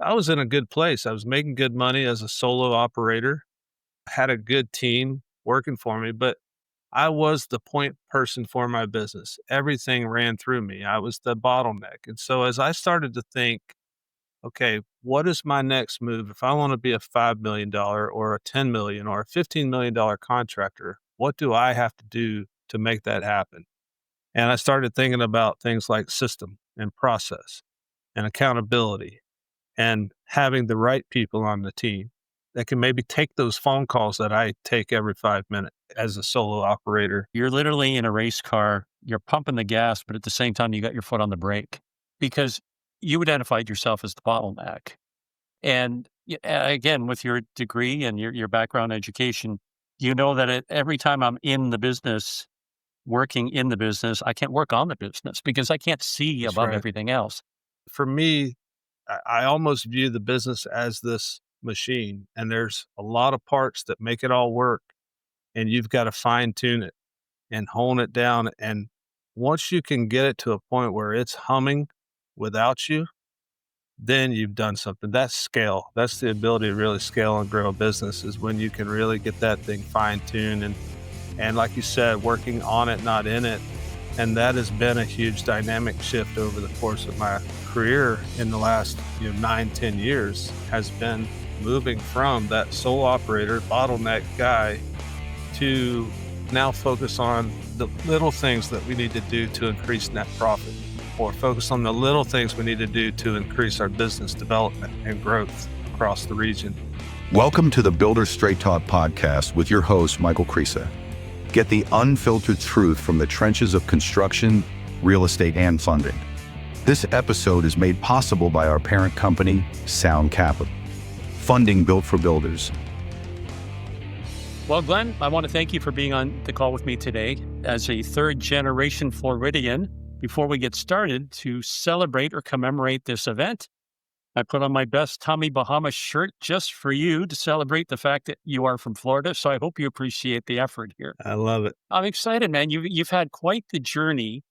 I was in a good place. I was making good money as a solo operator, had a good team working for me, but I was the point person for my business. Everything ran through me. I was the bottleneck. And so as I started to think, okay, what is my next move? If I want to be a $5 million or a 10 million or a $15 million contractor, what do I have to do to make that happen? And I started thinking about things like system and process and accountability and having the right people on the team that can maybe take those phone calls that I take every 5 minutes as a solo operator. You're literally in a race car, you're pumping the gas, but at the same time, you got your foot on the brake because you identified yourself as the bottleneck. And again, with your degree and your background education, you know that every time I'm in the business, working in the business, I can't work on the business because I can't see That's above right. everything else. For me, I almost view the business as this machine, and there's a lot of parts that make it all work, and you've got to fine tune it and hone it down. And once you can get it to a point where it's humming without you, then you've done something. That's scale. That's the ability to really scale and grow a business is when you can really get that thing fine tuned and like you said, working on it, not in it. And that has been a huge dynamic shift over the course of my career in the last 9, 10 years has been moving from that sole operator bottleneck guy to now focus on the little things that we need to do to increase net profit or focus on the little things we need to do to increase our business development and growth across the region. Welcome to the Builder Straight Talk podcast with your host, Michael Creasa. Get the unfiltered truth from the trenches of construction, real estate, and funding. This episode is made possible by our parent company, Sound Capital, funding built for builders. Well, Glenn, I want to thank you for being on the call with me today. As a third-generation Floridian, before we get started, to celebrate or commemorate this event, I put on my best Tommy Bahama shirt just for you to celebrate the fact that you are from Florida. So I hope you appreciate the effort here. I love it. I'm excited, man. You've had quite the journey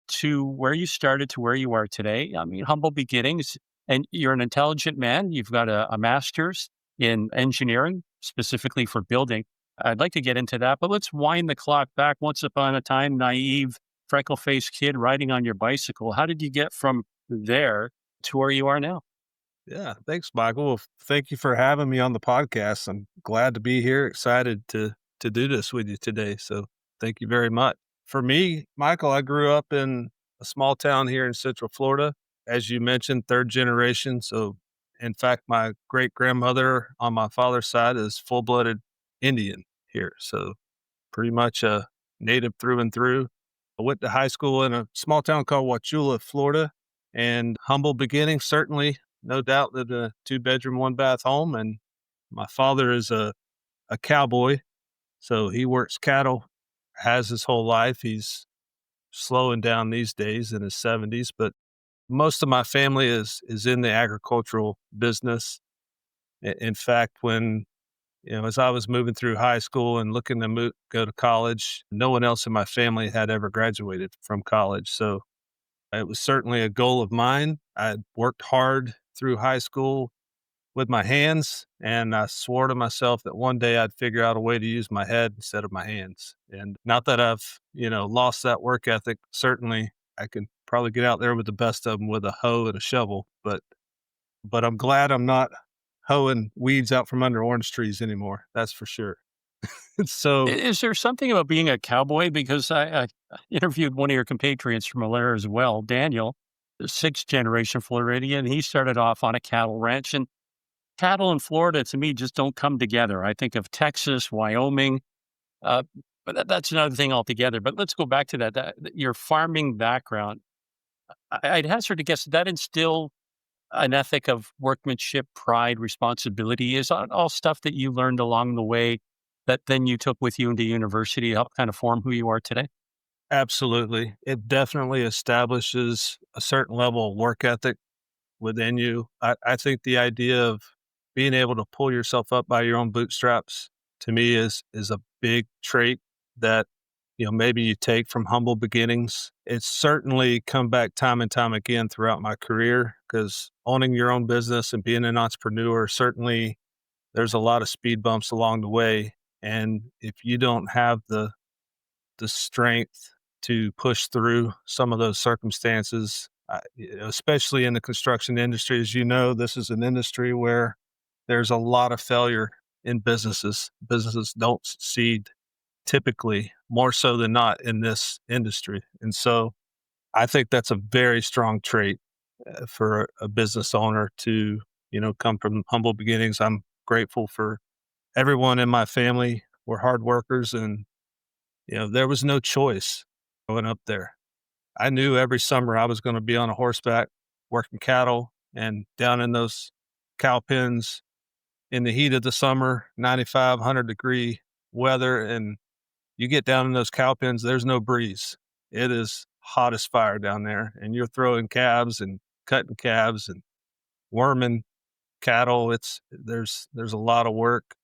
to where you started to where you are today. I mean, humble beginnings, and you're an intelligent man. You've got a master's in engineering, specifically for building. I'd like to get into that, but let's wind the clock back. Once upon a time, naive, freckle-faced kid riding on your bicycle. How did you get from there to where you are now? Yeah, thanks, Michael. Well, thank you for having me on the podcast. I'm glad to be here, excited to do this with you today. So thank you very much. For me, Michael, I grew up in a small town here in Central Florida. As you mentioned, third generation. So in fact, my great grandmother on my father's side is full-blooded Indian here. So pretty much a native through and through. I went to high school in a small town called Wauchula, Florida, and humble beginnings, certainly. No doubt lived in a 2-bedroom, 1-bath home. And my father is a cowboy. So he works cattle, has his whole life. He's slowing down these days in his 70s, but most of my family is in the agricultural business. In fact, when, as I was moving through high school and looking to go to college, no one else in my family had ever graduated from college. So it was certainly a goal of mine. I worked hard through high school with my hands, and I swore to myself that one day I'd figure out a way to use my head instead of my hands. And not that I've, lost that work ethic. Certainly I can probably get out there with the best of them with a hoe and a shovel, but I'm glad I'm not hoeing weeds out from under orange trees anymore. That's for sure. So Is there something about being a cowboy? Because I interviewed one of your compatriots from Alair as well, Daniel, the 6th-generation Floridian. He started off on a cattle ranch, and cattle in Florida, to me, just don't come together. I think of Texas, Wyoming, but that's another thing altogether. But let's go back to that your farming background. I'd hazard to guess that instill an ethic of workmanship, pride, responsibility. Is that all stuff that you learned along the way that then you took with you into university to help kind of form who you are today? absolutely. It definitely establishes a certain level of work ethic within you. I think the idea of being able to pull yourself up by your own bootstraps to me is a big trait that, maybe you take from humble beginnings. It's certainly come back time and time again throughout my career because owning your own business and being an entrepreneur, certainly there's a lot of speed bumps along the way. And if you don't have the strength to push through some of those circumstances, especially in the construction industry, as you know, this is an industry where there's a lot of failure in businesses. Businesses don't succeed typically, more so than not, in this industry. And so I think that's a very strong trait for a business owner to, come from humble beginnings. I'm grateful for everyone in my family. We're hard workers, and there was no choice going up there. I knew every summer I was going to be on a horseback working cattle and down in those cow pens in the heat of the summer, 95, 100-degree weather. And you get down in those cow pens, there's no breeze. It is hot as fire down there. And you're throwing calves and cutting calves and worming cattle. There's a lot of work.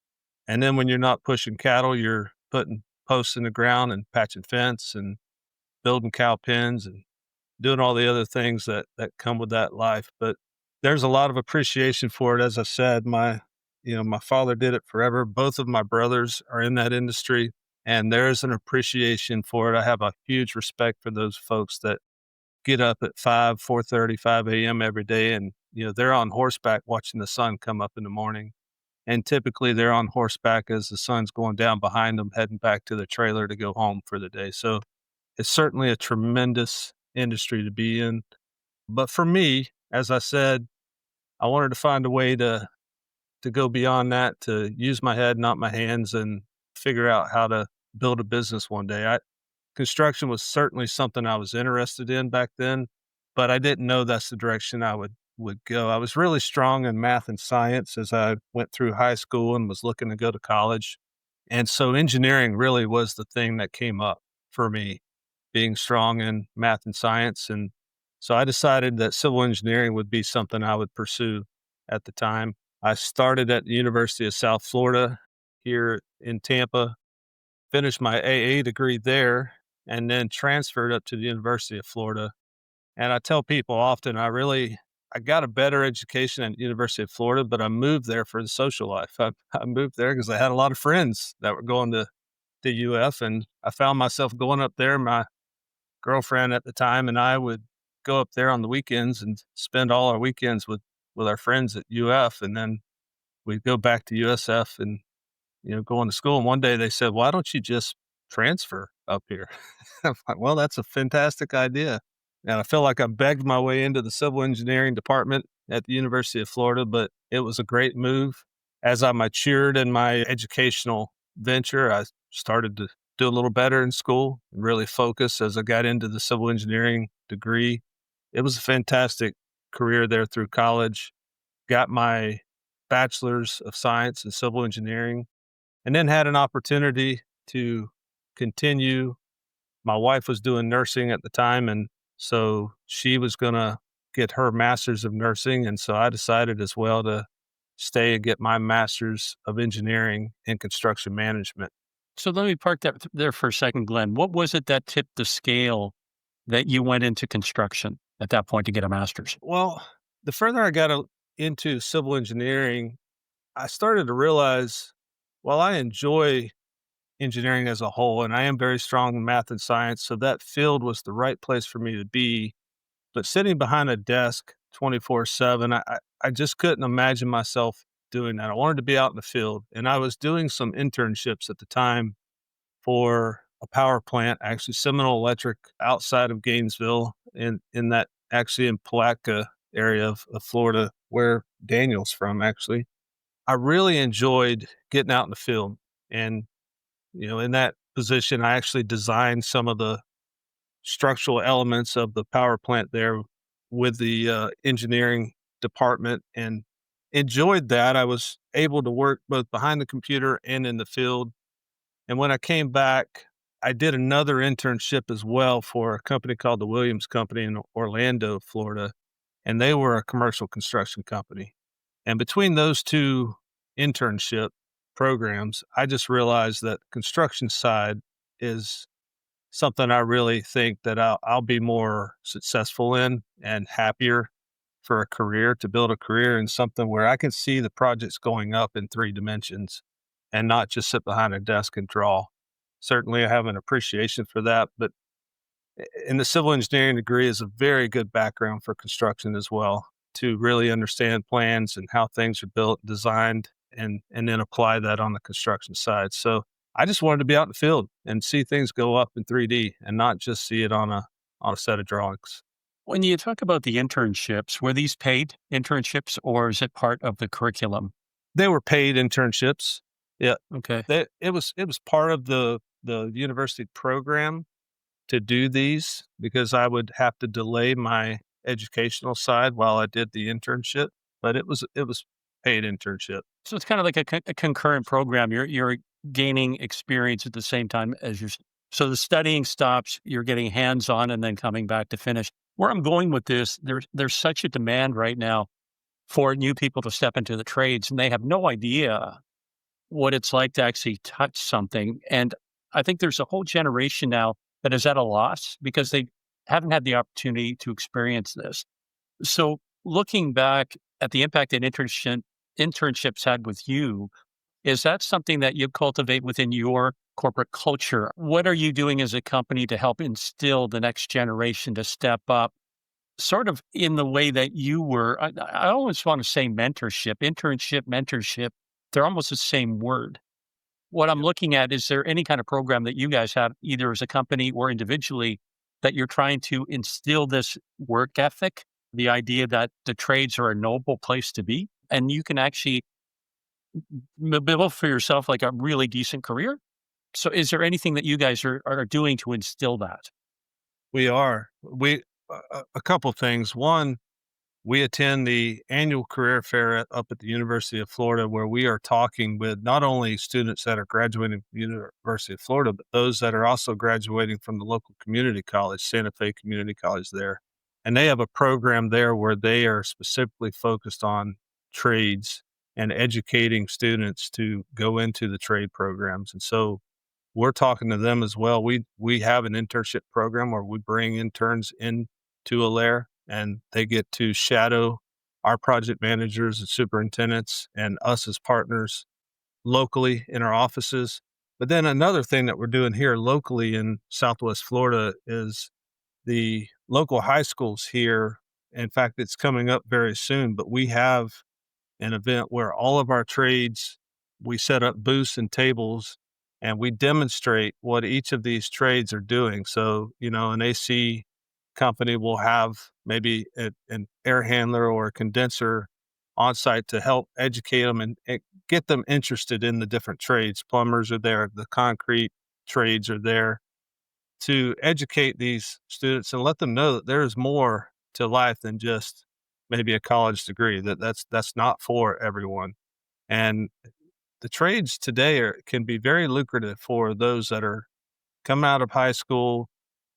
And then when you're not pushing cattle, you're putting posts in the ground and patching fence and building cow pens and doing all the other things that come with that life. But there's a lot of appreciation for it. As I said, my father did it forever. Both of my brothers are in that industry, and there's an appreciation for it. I have a huge respect for those folks that get up at 4:30, 5 a.m. every day, and they're on horseback watching the sun come up in the morning. And typically they're on horseback as the sun's going down behind them, heading back to the trailer to go home for the day. So it's certainly a tremendous industry to be in. But for me, as I said, I wanted to find a way to go beyond that, to use my head, not my hands, and figure out how to build a business one day. Construction was certainly something I was interested in back then, but I didn't know that's the direction I would go. I was really strong in math and science as I went through high school and was looking to go to college. And so engineering really was the thing that came up for me, being strong in math and science. And so I decided that civil engineering would be something I would pursue at the time. I started at the University of South Florida here in Tampa, finished my AA degree there, and then transferred up to the University of Florida. And I tell people often, I got a better education at the University of Florida, but I moved there for the social life. I moved there because I had a lot of friends that were going to UF, and I found myself going up there. My girlfriend at the time and I would go up there on the weekends and spend all our weekends with our friends at UF, and then we'd go back to USF and going to school. And one day they said, "Why don't you just transfer up here?" I'm like, "Well, that's a fantastic idea." And I feel like I begged my way into the civil engineering department at the University of Florida, but it was a great move. As I matured in my educational venture, I started to do a little better in school and really focus as I got into the civil engineering degree. It was a fantastic career there through college. Got my bachelor's of science in civil engineering, and then had an opportunity to continue. My wife was doing nursing at the time, and so she was going to get her master's of nursing. And so I decided as well to stay and get my master's of engineering in construction management. So let me park that there for a second, Glenn. What was it that tipped the scale that you went into construction at that point to get a master's? Well, the further I got into civil engineering, I started to realize while I enjoy engineering as a whole, and I am very strong in math and science, so that field was the right place for me to be. But sitting behind a desk 24/7, I just couldn't imagine myself doing that. I wanted to be out in the field, and I was doing some internships at the time for a power plant, actually Seminole Electric outside of Gainesville, in that actually in Palatka area of Florida, where Daniel's from. Actually, I really enjoyed getting out in the field, and in that position, I actually designed some of the structural elements of the power plant there with the engineering department, and enjoyed that. I was able to work both behind the computer and in the field. And when I came back, I did another internship as well for a company called the Williams Company in Orlando, Florida, and they were a commercial construction company. And between those two internship programs, I just realized that construction side is something I really think that I'll be more successful in and happier for a career, to build a career in something where I can see the projects going up in 3 dimensions and not just sit behind a desk and draw. Certainly, I have an appreciation for that, but in the civil engineering degree is a very good background for construction as well, to really understand plans and how things are built, designed, and then apply that on the construction side. So I just wanted to be out in the field and see things go up in 3D and not just see it on a set of drawings. When you talk about the internships, were these paid internships or is it part of the curriculum? They were paid internships. Yeah, Okay. it was part of the university program to do these because I would have to delay my educational side while I did the internship, but it was paid internship. So it's kind of like a concurrent program. You're gaining experience at the same time as so the studying stops, you're getting hands on and then coming back to finish. Where I'm going with this, there's such a demand right now for new people to step into the trades and they have no idea what it's like to actually touch something. And I think there's a whole generation now that is at a loss because they haven't had the opportunity to experience this. So looking back at the impact that internships had with you, is that something that you cultivate within your corporate culture? What are you doing as a company to help instill the next generation to step up, sort of in the way that you were? I always want to say mentorship, internship, mentorship. They're almost the same word. What I'm looking at, is there any kind of program that you guys have, either as a company or individually, that you're trying to instill this work ethic, the idea that the trades are a noble place to be, and you can actually build for yourself like a really decent career? So is there anything that you guys are doing to instill that? We are. A couple things. One, we attend the annual career fair up at the University of Florida, where we are talking with not only students that are graduating from the University of Florida, but those that are also graduating from the local community college, Santa Fe Community College there. And they have a program there where they are specifically focused on trades and educating students to go into the trade programs. And so we're talking to them as well. We have an internship program where we bring interns in to Alair, and they get to shadow our project managers and superintendents and us as partners locally in our offices. But then another thing that we're doing here locally in Southwest Florida is the local high schools here. In fact, it's coming up very soon, but we have an event where all of our trades, we set up booths and tables and we demonstrate what each of these trades are doing. So, an AC company will have maybe an air handler or a condenser on site to help educate them and get them interested in the different trades. Plumbers are there, the concrete trades are there to educate these students and let them know that there is more to life than just maybe a college degree, that's not for everyone. And the trades today can be very lucrative for those that are come out of high school.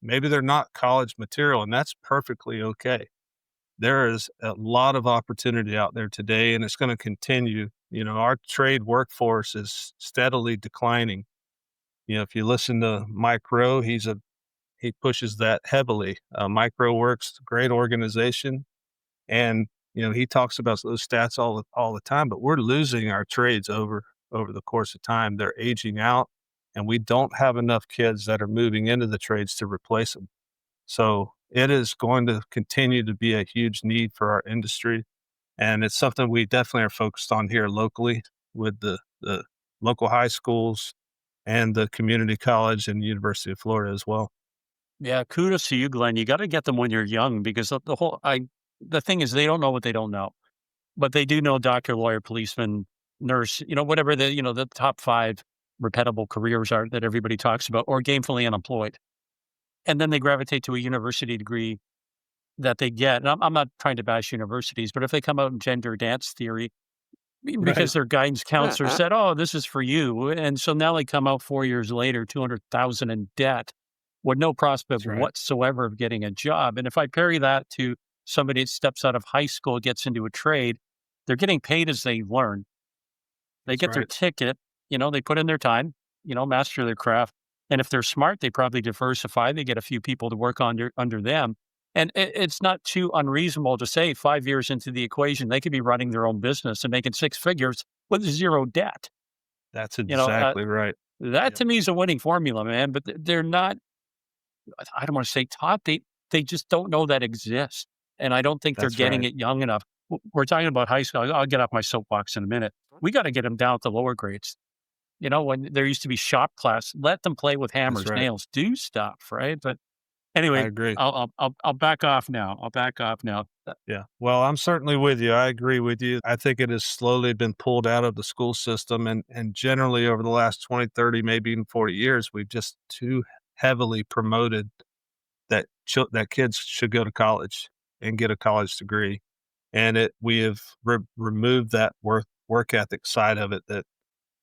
Maybe they're not college material, and that's perfectly okay. There is a lot of opportunity out there today, and it's going to continue. Our trade workforce is steadily declining. If you listen to Mike Rowe, he pushes that heavily. Micro Works, great organization, and he talks about those stats all the time. But we're losing our trades over the course of time. They're aging out, and we don't have enough kids that are moving into the trades to replace them. So it is going to continue to be a huge need for our industry, and it's something we definitely are focused on here locally with the local high schools and the community college and University of Florida as well. Yeah, kudos to you, Glenn. You got to get them when you're young because the thing is they don't know what they don't know, but they do know doctor, lawyer, policeman, nurse, whatever the top five repetible careers are that everybody talks about, or gainfully unemployed. And then they gravitate to a university degree that they get. And I'm not trying to bash universities, but if they come out in gender dance theory, Right. because their guidance counselor said, "Oh, this is for you," and so now they come out 4 years later, 200,000 in debt, with no prospect That's right. whatsoever of getting a job. And if I parry that to somebody that steps out of high school, gets into a trade, they're getting paid as they learn. They That's get their right. ticket, they put in their time, master their craft. And if they're smart, they probably diversify. They get a few people to work under them. And it's not too unreasonable to say 5 years into the equation, they could be running their own business and making six figures with zero debt. That's You know, exactly right. that Yep. to me is a winning formula, man. But they're not. I don't want to say taught. They just don't know that exists, and I don't think they're That's getting right. it young enough. We're talking about high school. I'll get off my soapbox in a minute. We got to get them down to lower grades. You know, when there used to be shop class, let them play with That's hammers, right. nails, do stuff, right? But I anyway, agree. I'll back off now. I'll back off now. Yeah. Well, I'm certainly with you. I agree with you. I think it has slowly been pulled out of the school system and generally over the last 20, 30, maybe even 40 years, we've just too heavily promoted that kids should go to college and get a college degree. And we have removed that work ethic side of it that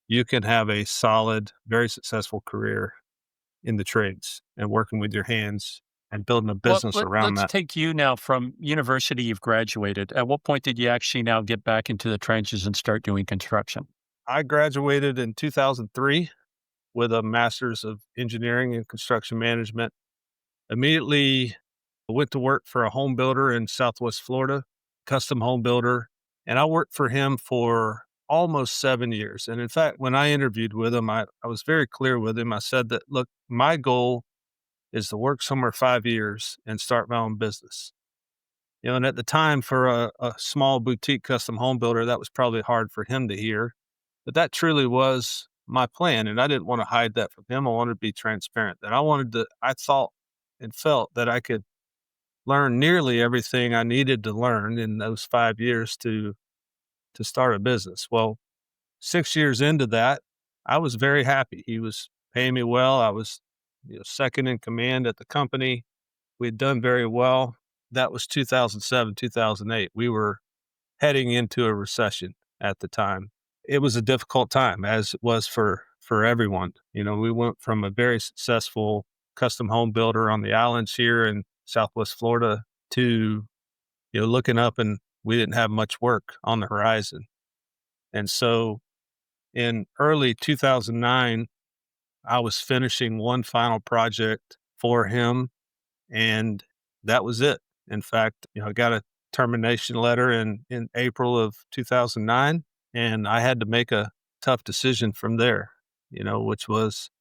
you can have a solid, very successful career in the trades and working with your hands and building a Well, business around let's that. take you now from university. You've graduated. At what point did you actually now get back into the trenches and start doing construction? I graduated in 2003 with a master's of engineering and construction management. Immediately went to work for a home builder in Southwest Florida, custom home builder, and I worked for him for almost 7 years. And in fact, when I interviewed with him, I was very clear with him. I said that, look, my goal is to work somewhere 5 years and start my own business. You know, and at the time for a small boutique custom home builder, that was probably hard for him to hear, but that truly was my plan. And I didn't want to hide that from him. I wanted to be transparent that I thought and felt that I could learn nearly everything I needed to learn in those 5 years to start a business. Well, 6 years into that, I was very happy. He was paying me well. I was, second in command at the company. We had done very well. That was 2007, 2008. We were heading into a recession at the time. It was a difficult time, as it was for everyone. You know, we went from a very successful custom home builder on the islands here in Southwest Florida to, looking up and we didn't have much work on the horizon. And so in early 2009, I was finishing one final project for him and that was it. In fact, I got a termination letter in April of 2009, and I had to make a tough decision from there, which was,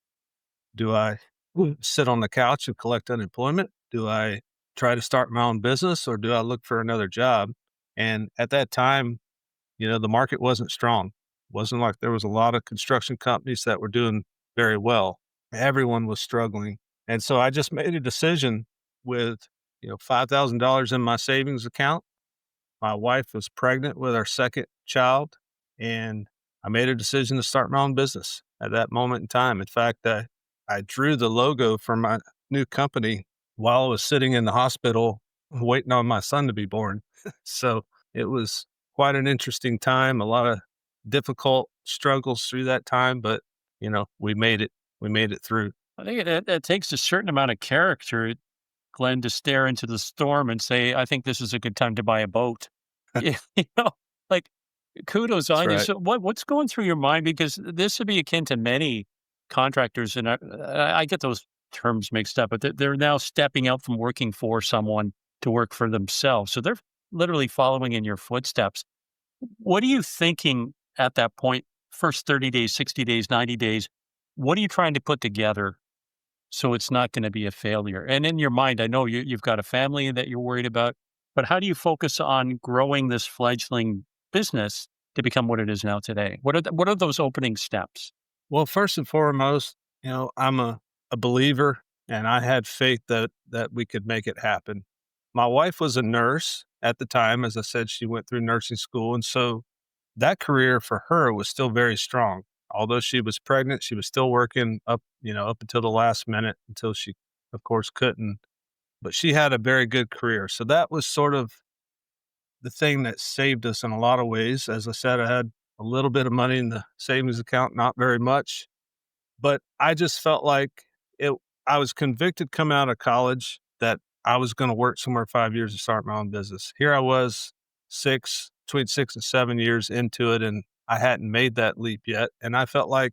do I sit on the couch and collect unemployment? Do I try to start my own business or do I look for another job? And at that time, the market wasn't strong. Wasn't like there was a lot of construction companies that were doing very well. Everyone was struggling. And so I just made a decision with, $5,000 in my savings account. My wife was pregnant with our second child, and I made a decision to start my own business at that moment in time. In fact, I drew the logo for my new company while I was sitting in the hospital waiting on my son to be born. So it was quite an interesting time, a lot of difficult struggles through that time, but we made it. We made it through. I think it takes a certain amount of character, Glenn, to stare into the storm and say, "I think this is a good time to buy a boat." You know, like kudos That's on you. right. So what's going through your mind? Because this would be akin to many contractors, and I get those terms mixed up, but they're now stepping out from working for someone to work for themselves. So they're literally following in your footsteps. What are you thinking at that point? First 30 days, 60 days, 90 days. What are you trying to put together so it's not going to be a failure? And in your mind, I know you've got a family that you're worried about, but how do you focus on growing this fledgling business to become what it is now today? What are those opening steps? Well, first and foremost, I'm a believer and I had faith that we could make it happen. My wife was a nurse at the time. As I said, she went through nursing school. And so that career for her was still very strong. Although she was pregnant, she was still working up until the last minute until she, of course, couldn't. But she had a very good career. So that was sort of the thing that saved us in a lot of ways. As I said, I had a little bit of money in the savings account, not very much, but I just felt like it. I was convicted coming out of college that I was going to work somewhere 5 years to start my own business. Here I was between 6 and 7 years into it, and I hadn't made that leap yet. And I felt like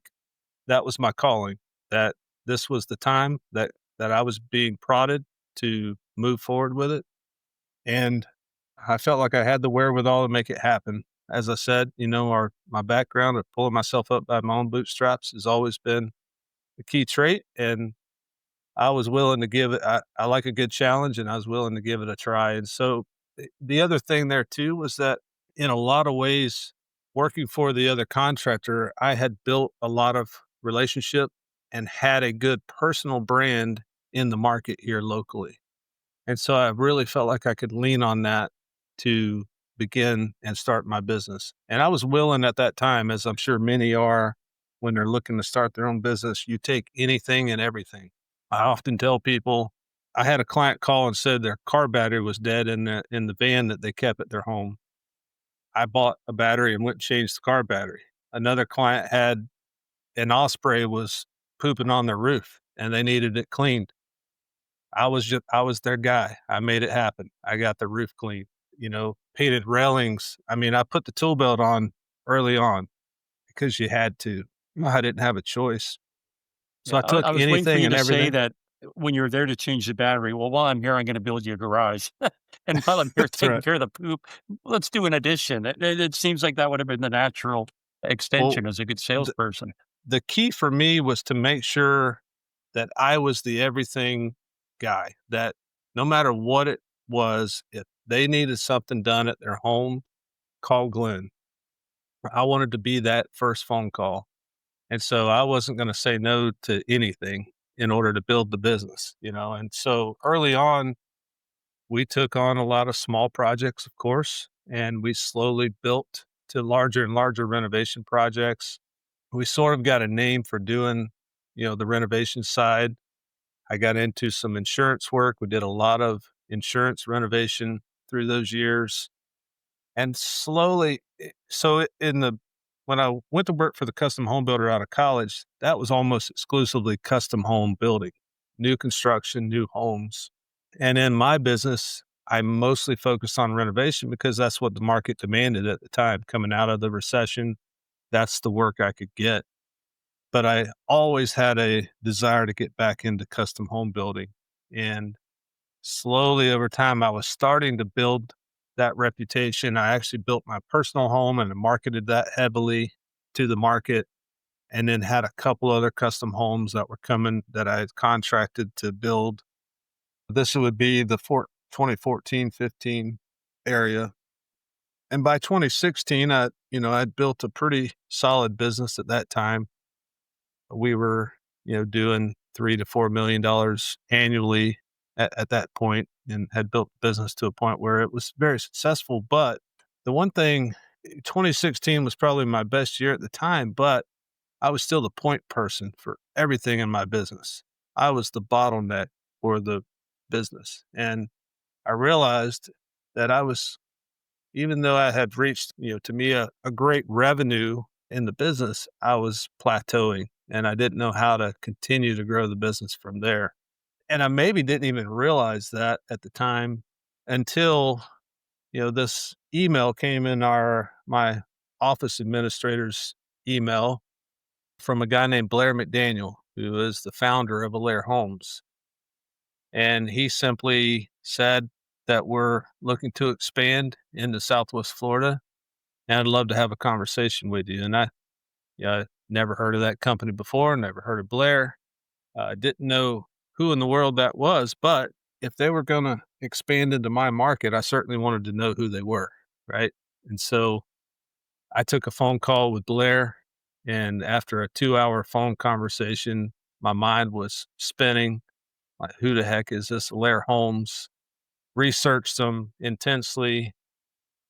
that was my calling, that this was the time that I was being prodded to move forward with it. And I felt like I had the wherewithal to make it happen. As I said, my background of pulling myself up by my own bootstraps has always been a key trait. And I was willing to give it, I like a good challenge, and I was willing to give it a try. And so the other thing there too was that in a lot of ways, working for the other contractor, I had built a lot of relationship and had a good personal brand in the market here locally. And so I really felt like I could lean on that to begin and start my business. And I was willing at that time, as I'm sure many are when they're looking to start their own business, you take anything and everything. I often tell people, I had a client call and said their car battery was dead in the van that they kept at their home. I bought a battery and went and changed the car battery. Another client had an osprey was pooping on their roof and they needed it cleaned. I was their guy. I made it happen. I got the roof cleaned, painted railings. I mean, I put the tool belt on early on because you had to. I didn't have a choice. So Yeah, I took I was waiting for anything you and to say everything. that when you're there to change the battery, well, while I'm here, I'm going to build you a garage. And while I'm here That's taking right. care of the poop, let's do an addition. It seems like that would have been the natural Well, extension as a good the, salesperson. the key for me was to make sure that I was the everything guy, that no matter what it was, if they needed something done at their home, call Glenn. I wanted to be that first phone call. And so I wasn't going to say no to anything in order to build the business, And so early on, we took on a lot of small projects, of course, and we slowly built to larger and larger renovation projects. We sort of got a name for doing, the renovation side. I got into some insurance work. We did a lot of insurance renovation through those years. And slowly, when I went to work for the custom home builder out of college, that was almost exclusively custom home building, new construction, new homes. And in my business, I mostly focused on renovation because that's what the market demanded at the time. Coming out of the recession, that's the work I could get. But I always had a desire to get back into custom home building. And slowly over time, I was starting to build that reputation. I actually built my personal home and marketed that heavily to the market, and then had a couple other custom homes that were coming that I had contracted to build. This would be the 2014, 15 area. And by 2016, I'd built a pretty solid business at that time. We were, doing $3 to $4 million annually at that point, and had built the business to a point where it was very successful. But the one thing, 2016 was probably my best year at the time, but I was still the point person for everything in my business. I was the bottleneck for the business. And I realized that even though I had reached, to me, a great revenue in the business, I was plateauing and I didn't know how to continue to grow the business from there. And I maybe didn't even realize that at the time until, this email came in my office administrator's email from a guy named Blair McDaniel, who is the founder of Alair Homes. And he simply said that we're looking to expand into Southwest Florida, and I'd love to have a conversation with you. And I never heard of that company before, never heard of Blair. Didn't know who in the world that was, but if they were going to expand into my market, I certainly wanted to know who they were. Right. And so I took a phone call with Blair, and after a 2-hour phone conversation, my mind was spinning. Like, who the heck is this Alair Holmes? Researched them intensely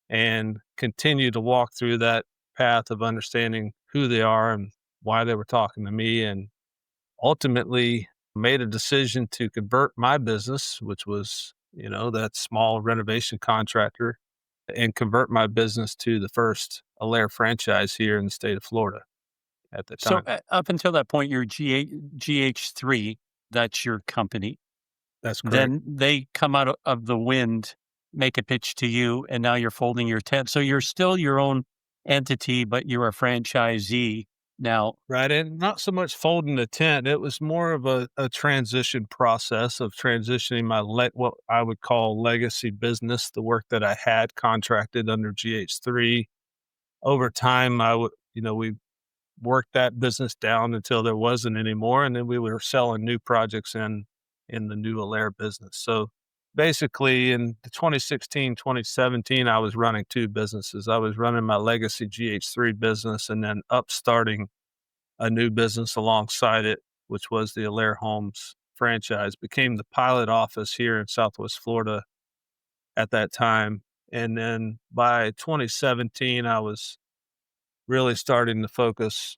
and continued to walk through that path of understanding who they are and why they were talking to me, and ultimately made a decision to convert my business, which was, that small renovation contractor, and convert my business to the first Alair franchise here in the state of Florida at the So time. up until that point, you're GH3, that's your company. That's correct. Then they come out of the wind, make a pitch to you, and now you're folding your tent. So you're still your own entity, but you're a franchisee. now. Right, and not so much folding the tent, it was more of a transition process of transitioning my what I would call legacy business, the work that I had contracted under GH3. Over time, we worked that business down until there wasn't anymore, and then we were selling new projects in the new Alair business. So, basically, in 2016, 2017, I was running 2 businesses. I was running my legacy GH3 business and then upstarting a new business alongside it, which was the Alair Homes franchise, became the pilot office here in Southwest Florida at that time. And then by 2017, I was really starting to focus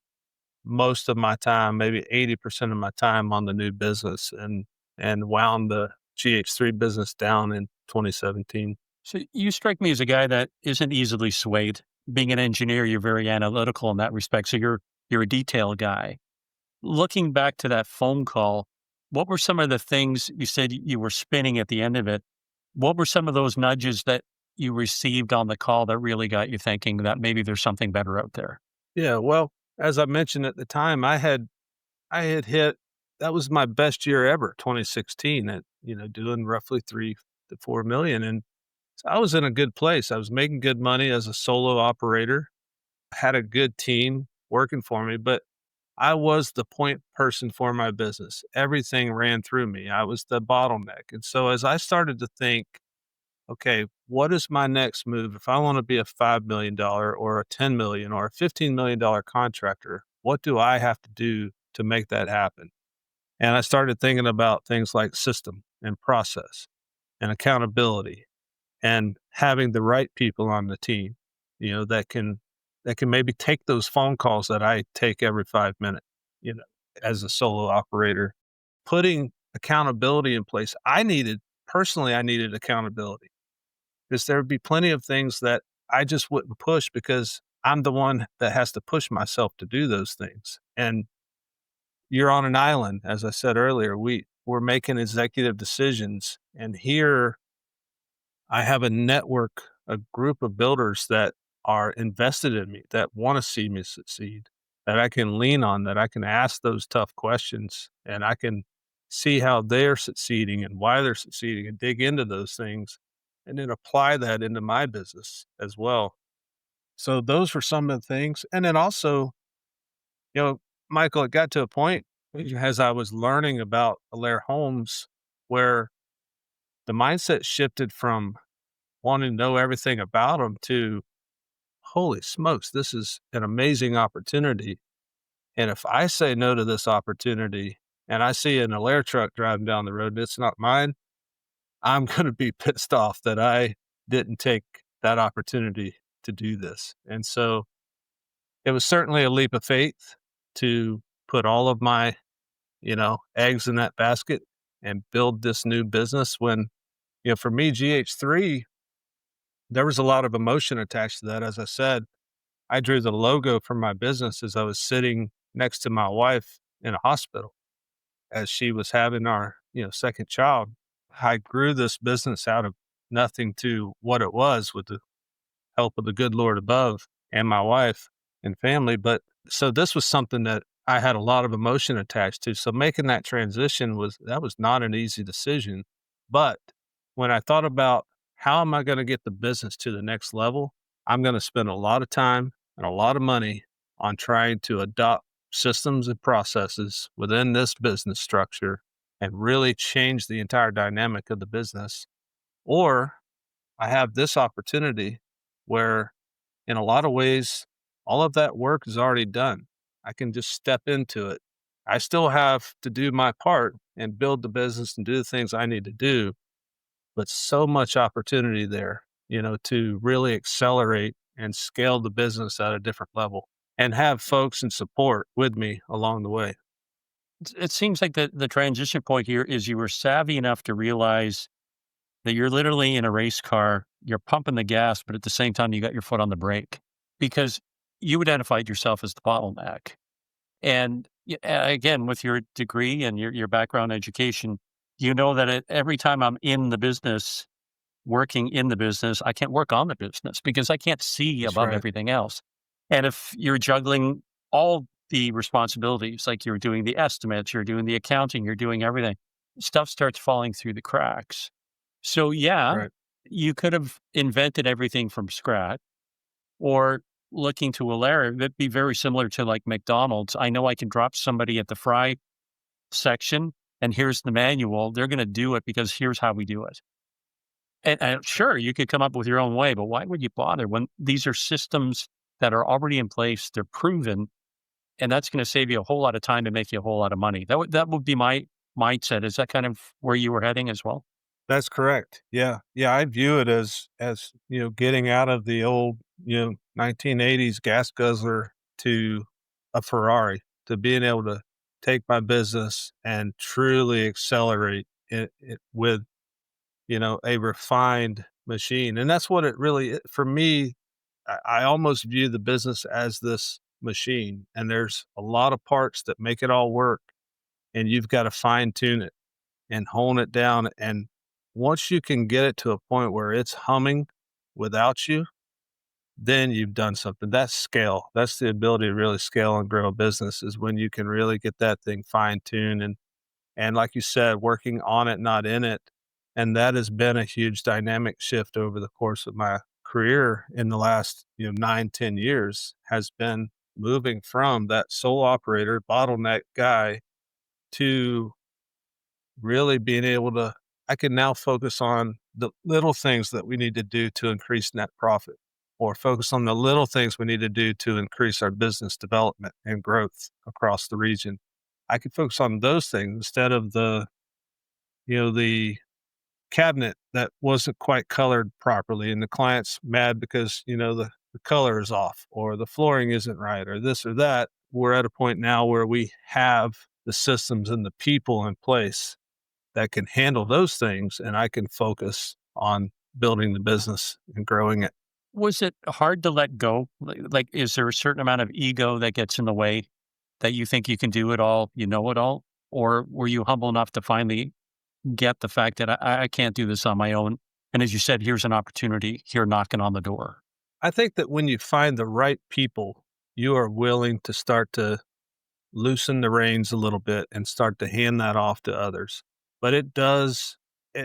most of my time, maybe 80% of my time on the new business and wound the GH3 business down in 2017. So you strike me as a guy that isn't easily swayed. Being an engineer, you're very analytical in that respect. So you're a detail guy. Looking back to that phone call, what were some of the things you said you were spinning at the end of it? What were some of those nudges that you received on the call that really got you thinking that maybe there's something better out there? Yeah, well, as I mentioned at the time, I had hit that was my best year ever, 2016 at, doing roughly 3 to 4 million. And so I was in a good place. I was making good money as a solo operator, had a good team working for me, but I was the point person for my business. Everything ran through me. I was the bottleneck. And so as I started to think, okay, what is my next move? If I want to be a $5 million or a 10 million or a $15 million contractor, what do I have to do to make that happen? And I started thinking about things like system and process and accountability and having the right people on the team, that can maybe take those phone calls that I take every 5 minutes, you know, as a solo operator, putting accountability in place. I needed accountability because there would be plenty of things that I just wouldn't push because I'm the one that has to push myself to do those things. And you're on an island, as I said earlier, we're making executive decisions. And here I have a network, a group of builders that are invested in me, that want to see me succeed, that I can lean on, that I can ask those tough questions, and I can see how they're succeeding and why they're succeeding and dig into those things and then apply that into my business as well. So those were some of the things. And then also, you know, Michael, it got to a point as I was learning about Alair Homes where the mindset shifted from wanting to know everything about them to, holy smokes, this is an amazing opportunity. And if I say no to this opportunity and I see an Alair truck driving down the road and it's not mine, I'm going to be pissed off that I didn't take that opportunity to do this. And so it was certainly a leap of faith to put all of my, eggs in that basket and build this new business when, for me, GH3, there was a lot of emotion attached to that. As I said, I drew the logo for my business as I was sitting next to my wife in a hospital as she was having our, second child. I grew this business out of nothing to what it was with the help of the good Lord above and my wife and family. But so this was something that I had a lot of emotion attached to. So making that transition was not an easy decision. But when I thought about how am I going to get the business to the next level, I'm going to spend a lot of time and a lot of money on trying to adopt systems and processes within this business structure and really change the entire dynamic of the business. Or I have this opportunity where, in a lot of ways, all of that work is already done. I can just step into it. I still have to do my part and build the business and do the things I need to do, but so much opportunity there, to really accelerate and scale the business at a different level and have folks and support with me along the way. It seems like the transition point here is you were savvy enough to realize that you're literally in a race car, you're pumping the gas, but at the same time, you got your foot on the brake because you identified yourself as the bottleneck. And again, with your degree and your background education, you know that every time I'm in the business, working in the business, I can't work on the business because I can't see That's above right. everything else. And if you're juggling all the responsibilities, like you're doing the estimates, you're doing the accounting, you're doing everything. Stuff starts falling through the cracks. So yeah, Right. you could have invented everything from scratch or looking to Alair, that'd be very similar to like McDonald's. I know I can drop somebody at the fry section and here's the manual. They're going to do it because here's how we do it. And sure, you could come up with your own way, but why would you bother when these are systems that are already in place? They're proven, and that's going to save you a whole lot of time and make you a whole lot of money. That would be my mindset. Is that kind of where you were heading as well? That's correct. Yeah. Yeah, I view it as, getting out of the old, 1980s gas guzzler to a Ferrari, to being able to take my business and truly accelerate it with, a refined machine. And that's what it really for me, I almost view the business as this machine, and there's a lot of parts that make it all work, and you've got to fine tune it and hone it down. And once you can get it to a point where it's humming without you, then you've done something. That's scale. That's the ability to really scale and grow a business is when you can really get that thing fine tuned and like you said, working on it, not in it. And that has been a huge dynamic shift over the course of my career in the last, 9, 10 years has been moving from that sole operator bottleneck guy to really being able to I can now focus on the little things that we need to do to increase net profit or focus on the little things we need to do to increase our business development and growth across the region. I can focus on those things instead of the cabinet that wasn't quite colored properly and the client's mad because, the color is off or the flooring isn't right or this or that. We're at a point now where we have the systems and the people in place that can handle those things, and I can focus on building the business and growing it. Was it hard to let go? Like, is there a certain amount of ego that gets in the way that you think you can do it all, you know it all? Or were you humble enough to finally get the fact that I can't do this on my own? And as you said, here's an opportunity here knocking on the door. I think that when you find the right people, you are willing to start to loosen the reins a little bit and start to hand that off to others. But it does,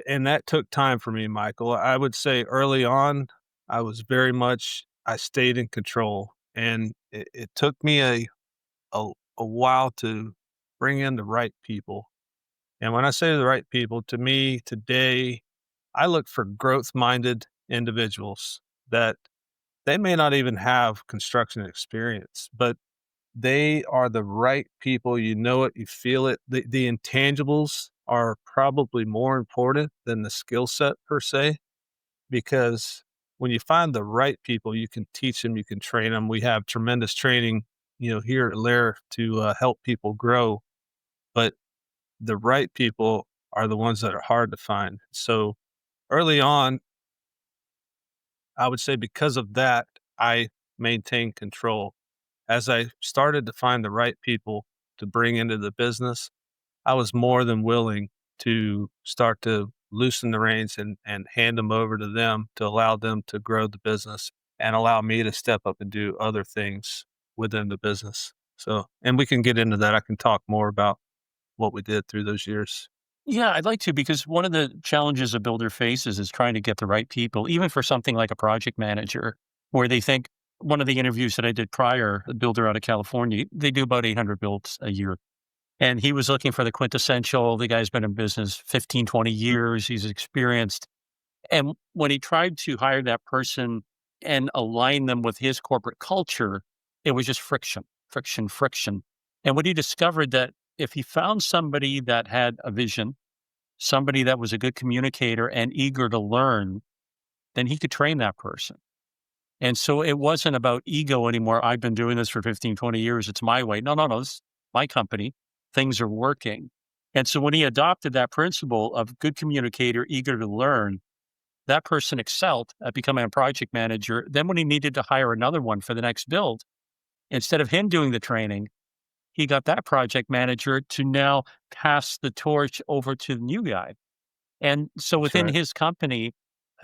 and that took time for me, Michael. I would say early on, I stayed in control, and it took me a while to bring in the right people. And when I say the right people, to me today, I look for growth minded individuals that they may not even have construction experience, but they are the right people. You know it, you feel it. The intangibles are probably more important than the skill set per se, because when you find the right people, you can teach them, you can train them. We have tremendous training, here at Alair to help people grow, but the right people are the ones that are hard to find. So early on, I would say because of that, I maintained control. As I started to find the right people to bring into the business, I was more than willing to start to loosen the reins and hand them over to them to allow them to grow the business and allow me to step up and do other things within the business. So, and we can get into that. I can talk more about what we did through those years. Yeah, I'd like to because one of the challenges a builder faces is trying to get the right people, even for something like a project manager, where they think one of the interviews that I did prior, a builder out of California, they do about 800 builds a year. And he was looking for the quintessential, the guy's been in business 15, 20 years, he's experienced. And when he tried to hire that person and align them with his corporate culture, it was just friction, friction, friction. And what he discovered that if he found somebody that had a vision, somebody that was a good communicator and eager to learn, then he could train that person. And so it wasn't about ego anymore. I've been doing this for 15, 20 years. It's my way. No, no, no. This is my company. Things are working. And so when he adopted that principle of good communicator, eager to learn, that person excelled at becoming a project manager. Then when he needed to hire another one for the next build, instead of him doing the training, he got that project manager to now pass the torch over to the new guy. And so That's within right. his company,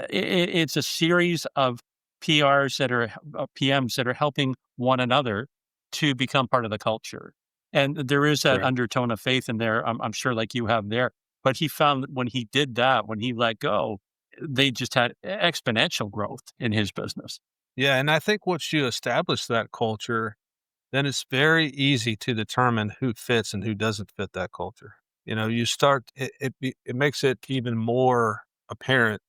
it's a series of PRs that are PMs that are helping one another. to become part of the culture. And there is that Correct. undertone of faith in there, I'm sure, like you have there. But he found that when he did that, when he let go, they just had exponential growth in his business. Yeah, and I think once you establish that culture, then it's very easy to determine who fits and who doesn't fit that culture. You start it makes it even more apparent,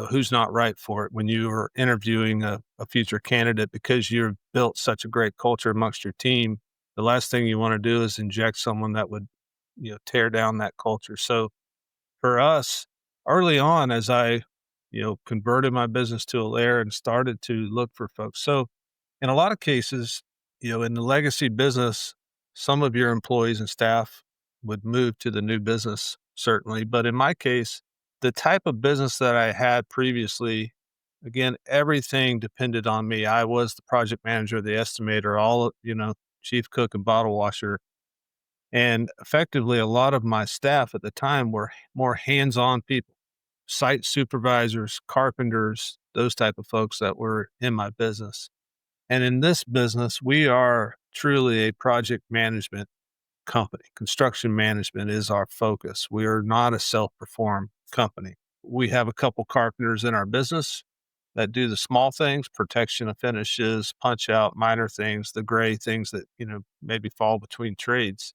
who's not right for it when you are interviewing a future candidate because you've built such a great culture amongst your team. The last thing you want to do is inject someone that would, tear down that culture. So for us, early on, as I, converted my business to Alair and started to look for folks. So in a lot of cases, in the legacy business, some of your employees and staff would move to the new business, certainly. But in my case, the type of business that I had previously, again, everything depended on me. I was the project manager, the estimator, chief cook and bottle washer. And effectively, a lot of my staff at the time were more hands-on people, site supervisors, carpenters, those type of folks that were in my business. And in this business, we are truly a project management company. Construction management is our focus. We are not a self-perform company. We have a couple carpenters in our business that do the small things, protection of finishes, punch out, minor things, the gray things that, maybe fall between trades.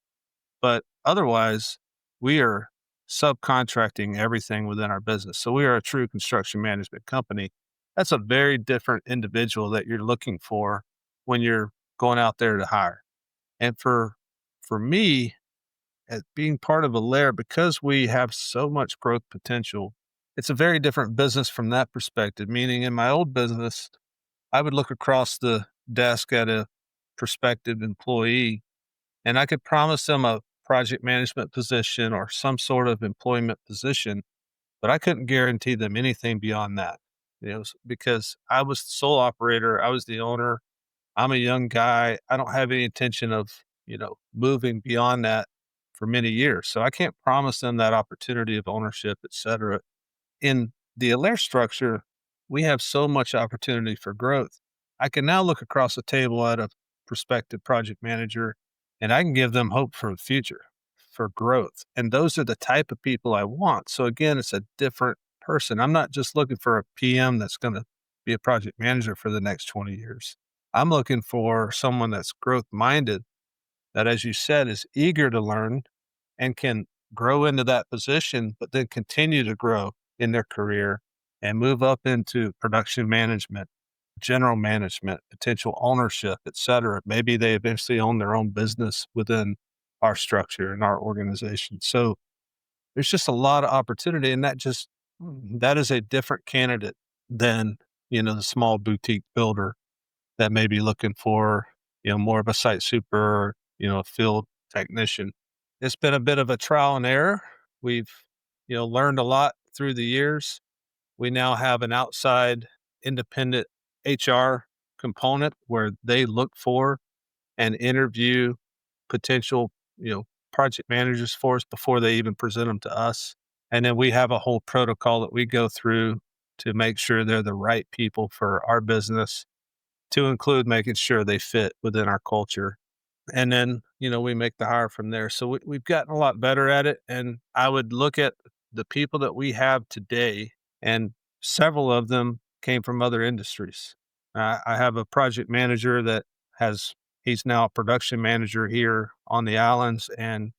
But otherwise, we are subcontracting everything within our business. So we are a true construction management company. That's a very different individual that you're looking for when you're going out there to hire. And for me, as being part of Alair, because we have so much growth potential, it's a very different business from that perspective. Meaning in my old business, I would look across the desk at a prospective employee and I could promise them a project management position or some sort of employment position, but I couldn't guarantee them anything beyond that. Because I was the sole operator, I was the owner. I'm a young guy. I don't have any intention of, moving beyond that for many years. So I can't promise them that opportunity of ownership, et cetera. In the Alair structure, we have so much opportunity for growth. I can now look across the table at a prospective project manager and I can give them hope for the future, for growth. And those are the type of people I want. So again, it's a different person. I'm not just looking for a PM that's going to be a project manager for the next 20 years. I'm looking for someone that's growth minded, that, as you said, is eager to learn and can grow into that position, but then continue to grow in their career and move up into production management, general management, potential ownership, et cetera. Maybe they eventually own their own business within our structure and our organization. So there's just a lot of opportunity. And that is a different candidate than, the small boutique builder that may be looking for, more of a site super, or, a field technician. It's been a bit of a trial and error. We've, learned a lot through the years. We now have an outside independent HR component where they look for and interview potential, project managers for us before they even present them to us. And then we have a whole protocol that we go through to make sure they're the right people for our business, to include making sure they fit within our culture. And then, we make the hire from there. So we've gotten a lot better at it. And I would look at the people that we have today, and several of them came from other industries. I have a project manager he's now a production manager here on the islands. And,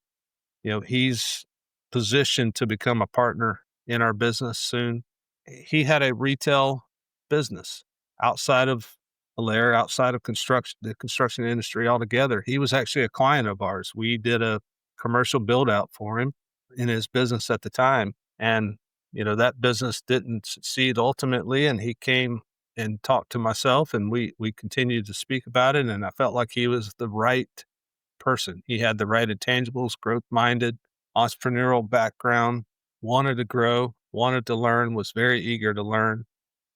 he's positioned to become a partner in our business soon. He had a retail business outside of Alair, outside of the construction industry altogether. He was actually a client of ours. We did a commercial build out for him in his business at the time. And, that business didn't succeed ultimately. And he came and talked to myself and we continued to speak about it. And I felt like he was the right person. He had the right intangibles, growth minded, entrepreneurial background, wanted to grow, wanted to learn, was very eager to learn.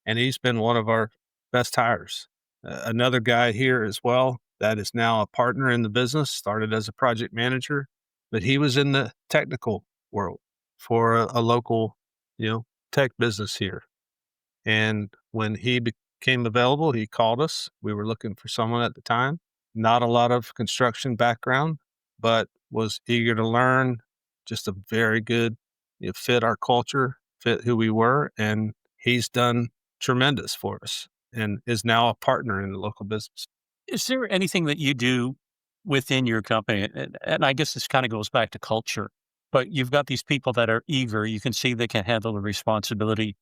And he's been one of our best hires. Another guy here as well that is now a partner in the business, started as a project manager, but he was in the technical world for a local, tech business here. And when he became available, he called us. We were looking for someone at the time. not a lot of construction background, but was eager to learn, just a very good, it fit our culture, fit who we were, and he's done tremendous for us and is now a partner in the local business. Is there anything that you do within your company? And I guess this kind of goes back to culture, but you've got these people that are eager. You can see they can handle the responsibility.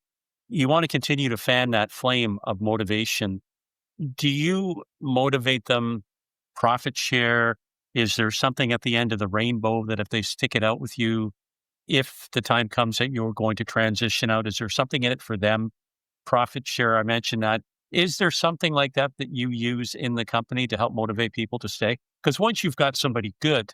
You want to continue to fan that flame of motivation. Do you motivate them? Profit share? Is there something at the end of the rainbow that if they stick it out with you, if the time comes that you're going to transition out, is there something in it for them? Profit share, I mentioned that. Is there something like that that you use in the company to help motivate people to stay? Because once you've got somebody good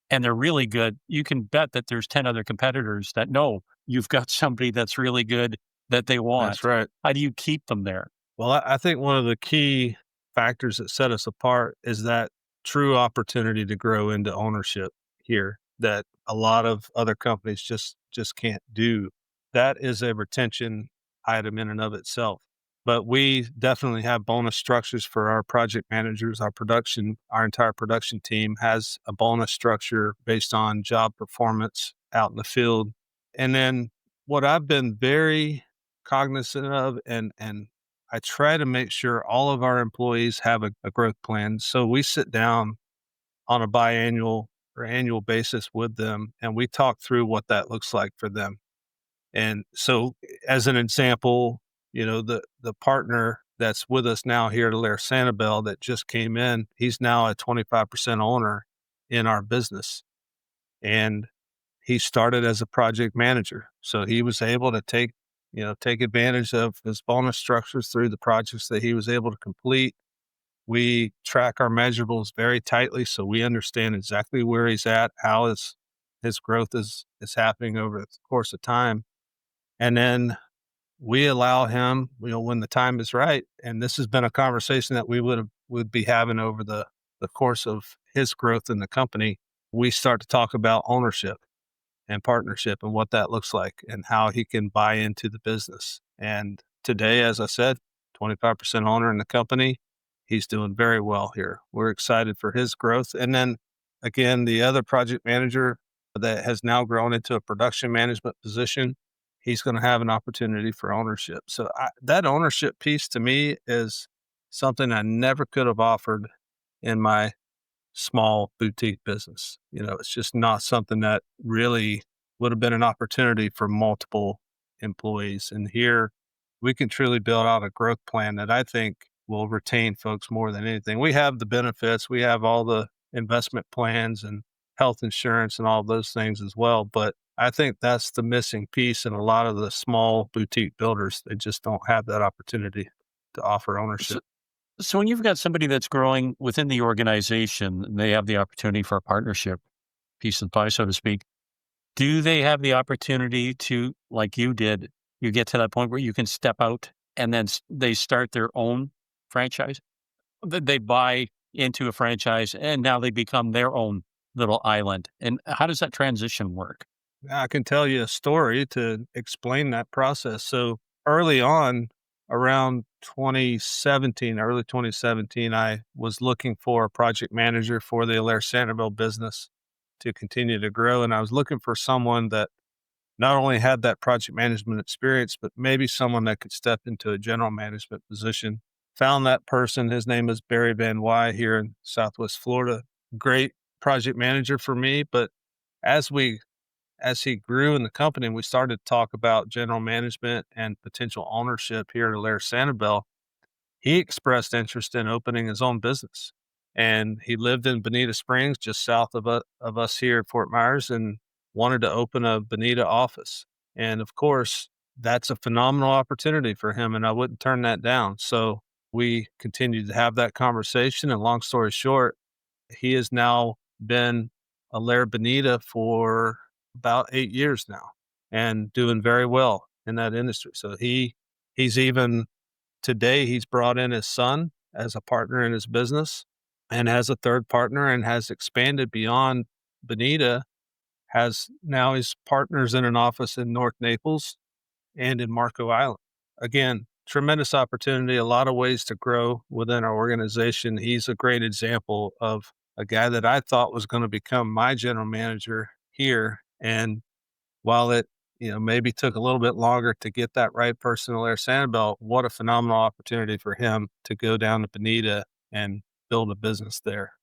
and they're really good, you can bet that there's 10 other competitors that know you've got somebody that's really good that they That's want. right. How do you keep them there? Well, I think one of the key factors that set us apart is that true opportunity to grow into ownership here that a lot of other companies just can't do. That is a retention item in and of itself. But we definitely have bonus structures for our project managers, our entire production team has a bonus structure based on job performance out in the field. And then what I've been very cognizant of and I try to make sure all of our employees have a growth plan. So we sit down on a biannual or annual basis with them and we talk through what that looks like for them. And so as an example, the partner that's with us now here at Alair Sanibel that just came in, he's now a 25% owner in our business. And he started as a project manager. So he was able to take advantage of his bonus structures through the projects that he was able to complete. We track our measurables very tightly so we understand exactly where he's at, how his growth is happening over the course of time. And then we allow him, when the time is right. And this has been a conversation that we would be having over the course of his growth in the company. We start to talk about ownership and partnership and what that looks like and how he can buy into the business. And today, as I said, 25% owner in the company. He's doing very well here. We're excited for his growth. And then again, the other project manager that has now grown into a production management position, he's going to have an opportunity for ownership. So that ownership piece to me is something I never could have offered in my small boutique business. It's just not something that really would have been an opportunity for multiple employees. And here we can truly build out a growth plan that I think will retain folks more than anything. We have the benefits, we have all the investment plans and health insurance and all those things as well. But I think that's the missing piece in a lot of the small boutique builders. They just don't have that opportunity to offer So, ownership. so when you've got somebody that's growing within the organization, and they have the opportunity for a partnership, piece of the pie, so to speak. Do they have the opportunity to, like you did, you get to that point where you can step out and then they start their own franchise? They buy into a franchise and now they become their own little island. And how does that transition work? I can tell you a story to explain that process. So early on, around early 2017, I was looking for a project manager for the Alair Sanibel business to continue to grow. And I was looking for someone that not only had that project management experience, but maybe someone that could step into a general management position. Found that person. His name is Barry Van Wy here in Southwest Florida. Great project manager for me. But as as he grew in the company, we started to talk about general management and potential ownership here at Alair Sanibel. He expressed interest in opening his own business. And he lived in Bonita Springs, just south of us here at Fort Myers, and wanted to open a Bonita office. And of course, that's a phenomenal opportunity for him, and I wouldn't turn that down. So we continued to have that conversation. And long story short, he has now been a Lair Bonita for about 8 years now and doing very well in that industry. So he's even today he's brought in his son as a partner in his business and has a third partner and has expanded beyond Bonita, has now his partners in an office in North Naples and in Marco Island. Again, tremendous opportunity, a lot of ways to grow within our organization. He's a great example of a guy that I thought was going to become my general manager here. And while it, maybe took a little bit longer to get that right person at Alair Sanibel, what a phenomenal opportunity for him to go down to Bonita and build a business there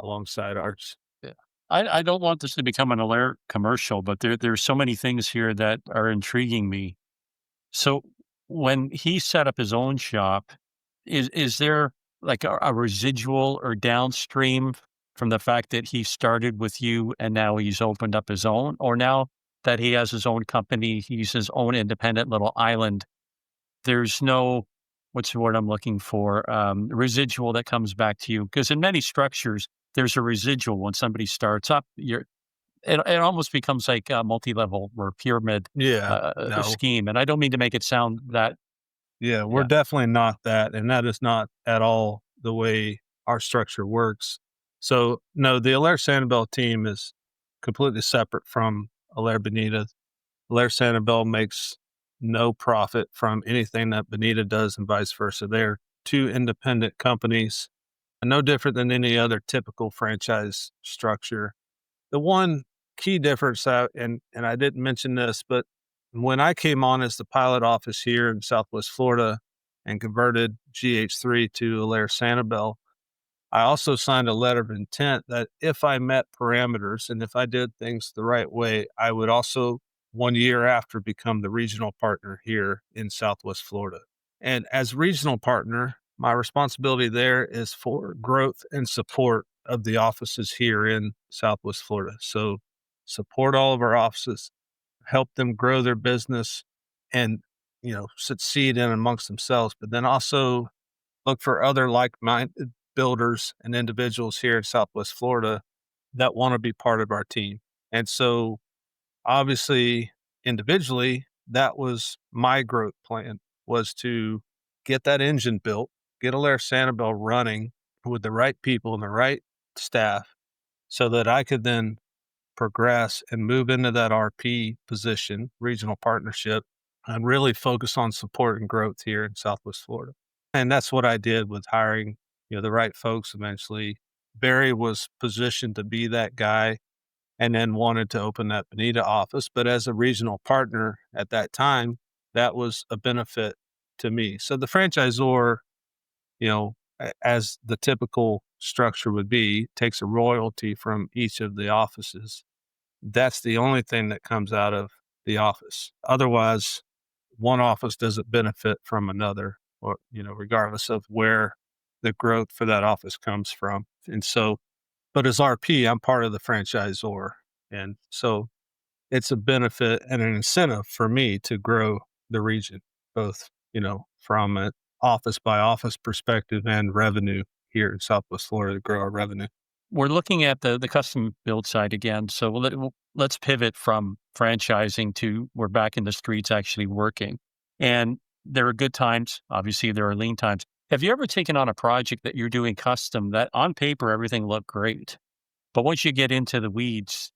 alongside ours. Yeah. I don't want this to become an Alair commercial, but there's so many things here that are intriguing me. So when he set up his own shop, is there like a residual or downstream from the fact that he started with you and now he's opened up his own? Or now that he has his own company, he's his own independent little island, there's no, what's the word I'm looking for, residual that comes back to you? Because in many structures, there's a residual when somebody starts up. It almost becomes like a multi-level or pyramid Yeah. No. scheme. And I don't mean to make it sound that, Yeah, we're yeah. definitely not that, and that is not at all the way our structure works. So, no, the Alair Sanibel team is completely separate from Alair Bonita. Alair Sanibel makes no profit from anything that Bonita does and vice versa. They're two independent companies, and no different than any other typical franchise structure. The one key difference, and I didn't mention this, but when I came on as the pilot office here in Southwest Florida and converted GH3 to Alair Sanibel, I also signed a letter of intent that if I met parameters and if I did things the right way, I would also 1 year after become the regional partner here in Southwest Florida. And as regional partner, my responsibility there is for growth and support of the offices here in Southwest Florida. So support all of our offices, help them grow their business and, succeed in amongst themselves, but then also look for other like-minded builders and individuals here in Southwest Florida that want to be part of our team. And so obviously individually, that was my growth plan, was to get that engine built, get Alair Sanibel running with the right people and the right staff so that I could then progress and move into that RP position, regional partnership, and really focus on support and growth here in Southwest Florida. And that's what I did with hiring, the right folks eventually. Barry was positioned to be that guy and then wanted to open that Bonita office. But as a regional partner at that time, that was a benefit to me. So the franchisor, as the typical structure would be, takes a royalty from each of the offices. That's the only thing that comes out of the office. Otherwise, one office doesn't benefit from another, or, regardless of where the growth for that office comes from. And so, but as RP, I'm part of the franchisor. And so it's a benefit and an incentive for me to grow the region, both, from an office by office perspective and revenue here in Southwest Florida to grow our revenue. We're looking at the custom build side again. So let's pivot from franchising to we're back in the streets actually working. And there are good times. Obviously, there are lean times. Have you ever taken on a project that you're doing custom that on paper, everything looked great, but once you get into the weeds,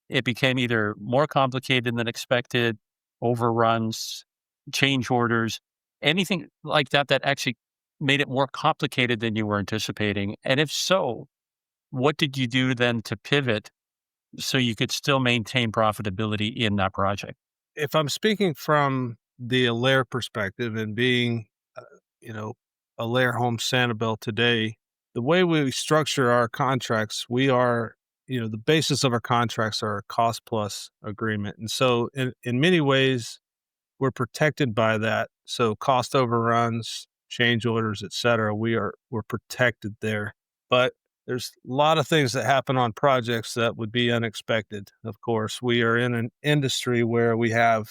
it became either more complicated than expected, overruns, change orders, anything like that that actually made it more complicated than you were anticipating? And if so, what did you do then to pivot so you could still maintain profitability in that project? If I'm speaking from the Alair perspective and being, uh, you know, Alair Home Sanibel today, the way we structure our contracts, we are, the basis of our contracts are a cost plus agreement. And so in many ways, we're protected by that. So cost overruns, change orders, et cetera, we're protected there. But there's a lot of things that happen on projects that would be unexpected. Of course, we are in an industry where we have,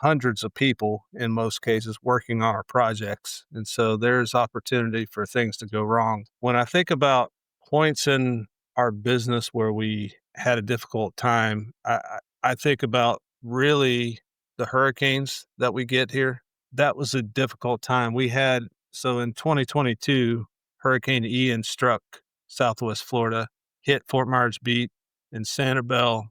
hundreds of people in most cases working on our projects. And so there's opportunity for things to go wrong. When I think about points in our business where we had a difficult time, I think about really the hurricanes that we get here. That was a difficult time. So in 2022, Hurricane Ian struck Southwest Florida, hit Fort Myers Beach and Sanibel,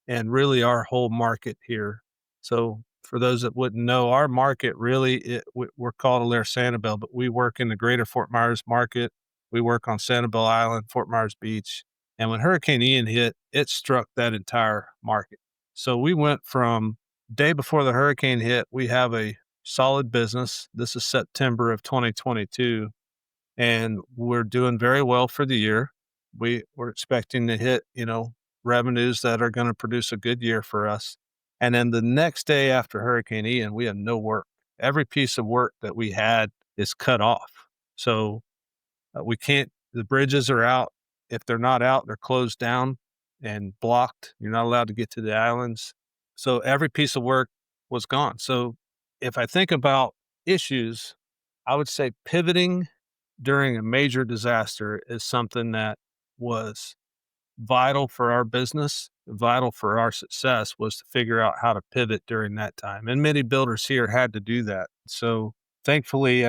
and really our whole market here. So for those that wouldn't know, our market really, we're called Alair Sanibel, but we work in the greater Fort Myers market. We work on Sanibel Island, Fort Myers Beach. And when Hurricane Ian hit, it struck that entire market. So we went from day before the hurricane hit, we have a solid business. This is September of 2022, and we're doing very well for the year. We're expecting to hit, revenues that are going to produce a good year for us. And then the next day after Hurricane Ian, we have no work. Every piece of work that we had is cut off. So we can't, the bridges are out. If they're not out, they're closed down and blocked. You're not allowed to get to the islands. So every piece of work was gone. So if I think about issues, I would say pivoting during a major disaster is something that was vital for our business, vital for our success, was to figure out how to pivot during that time. And many builders here had to do that. So thankfully,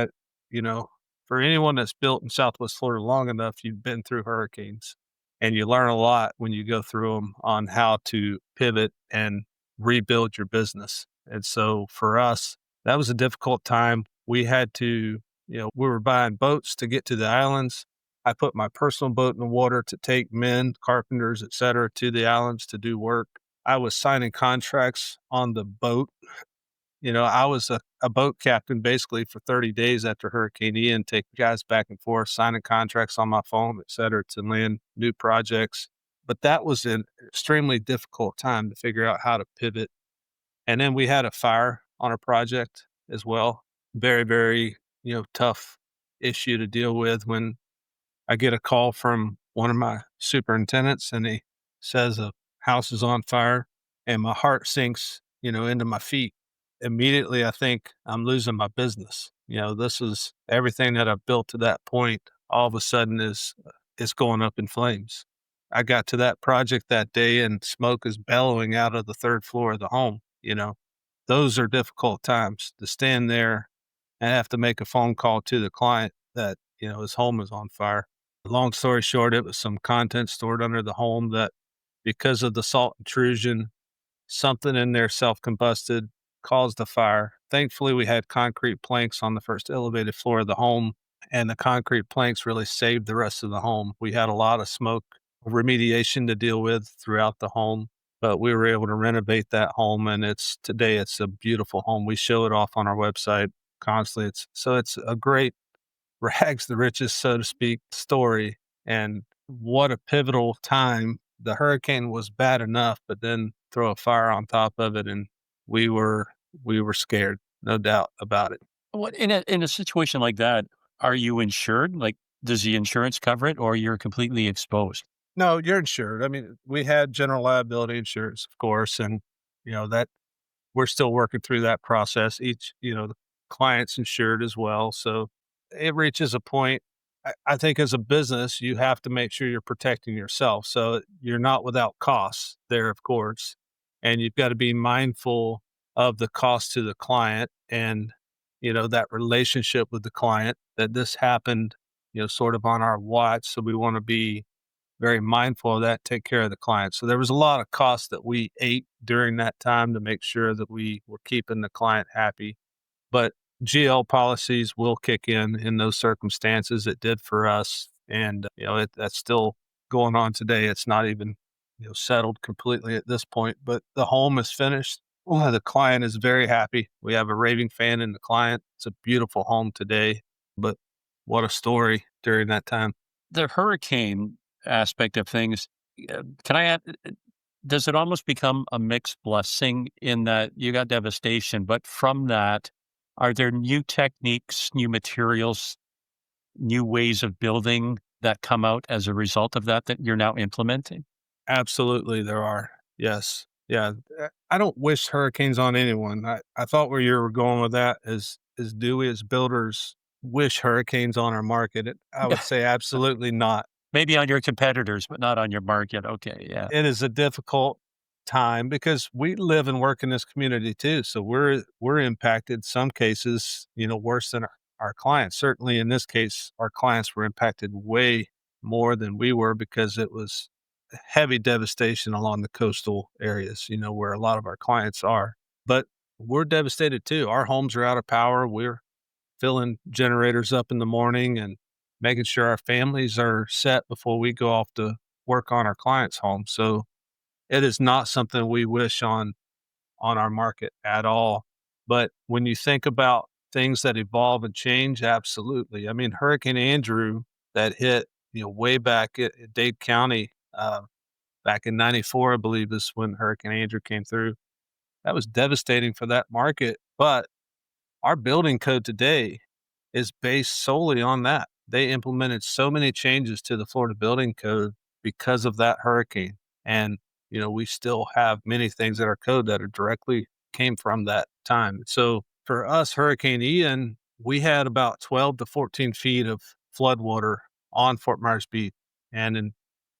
you know, for anyone that's built in Southwest Florida long enough, you've been through hurricanes and you learn a lot when you go through them on how to pivot and rebuild your business. And so for us, that was a difficult time. We had to, we were buying boats to get to the islands. I put my personal boat in the water to take men, carpenters, et cetera, to the islands to do work. I was signing contracts on the boat. I was a boat captain basically for 30 days after Hurricane Ian, taking guys back and forth, signing contracts on my phone, et cetera, to land new projects. But that was an extremely difficult time to figure out how to pivot. And then we had a fire on a project as well. Very, very, tough issue to deal with when I get a call from one of my superintendents and he says a house is on fire and my heart sinks, into my feet. Immediately, I think I'm losing my business. This is everything that I've built to that point. All of a sudden is going up in flames. I got to that project that day and smoke is bellowing out of the third floor of the home. Those are difficult times to stand there and have to make a phone call to the client that, his home is on fire. Long story short, it was some content stored under the home that because of the salt intrusion, something in there self-combusted, caused a fire. Thankfully, we had concrete planks on the first elevated floor of the home, and the concrete planks really saved the rest of the home. We had a lot of smoke remediation to deal with throughout the home, but we were able to renovate that home, and today it's a beautiful home. We show it off on our website constantly. It's a great rags to riches, so to speak, story. And what a pivotal time. The hurricane was bad enough, but then throw a fire on top of it, and we were scared, no doubt about it. What in a situation like that, are you insured? Like, does the insurance cover it, or you're completely exposed? No, you're insured. I mean, we had general liability insurance, of course, and that we're still working through that process. The client's insured as well. So it reaches a point. I think as a business, you have to make sure you're protecting yourself. So you're not without costs there, of course, and you've got to be mindful of the cost to the client and, that relationship with the client that this happened, sort of on our watch. So we want to be very mindful of that, take care of the client. So there was a lot of costs that we ate during that time to make sure that we were keeping the client happy. But GL policies will kick in those circumstances. It did for us. And, that's still going on today. It's not even, settled completely at this point, but the home is finished. Well, the client is very happy. We have a raving fan in the client. It's a beautiful home today, but what a story during that time. The hurricane aspect of things, can I add, does it almost become a mixed blessing in that you got devastation, but from that, are there new techniques, new materials, new ways of building that come out as a result of that you're now implementing? Absolutely, there are. Yes. Yeah. I don't wish hurricanes on anyone. I thought where you were going with that is do we as builders wish hurricanes on our market? I would say absolutely not. Maybe on your competitors, but not on your market. Okay, yeah. It is a difficult time because we live and work in this community too. So we're impacted some cases, worse than our clients. Certainly in this case, our clients were impacted way more than we were because it was heavy devastation along the coastal areas, where a lot of our clients are. But we're devastated too. Our homes are out of power. We're filling generators up in the morning and making sure our families are set before we go off to work on our clients' homes. So it is not something we wish on our market at all. But when you think about things that evolve and change, absolutely. I mean, Hurricane Andrew that hit, way back at Dade County, back in 94, I believe is when Hurricane Andrew came through. That was devastating for that market. But our building code today is based solely on that. They implemented so many changes to the Florida building code because of that hurricane. And, we still have many things in our code that are directly came from that time. So for us, Hurricane Ian, we had about 12 to 14 feet of floodwater on Fort Myers Beach and in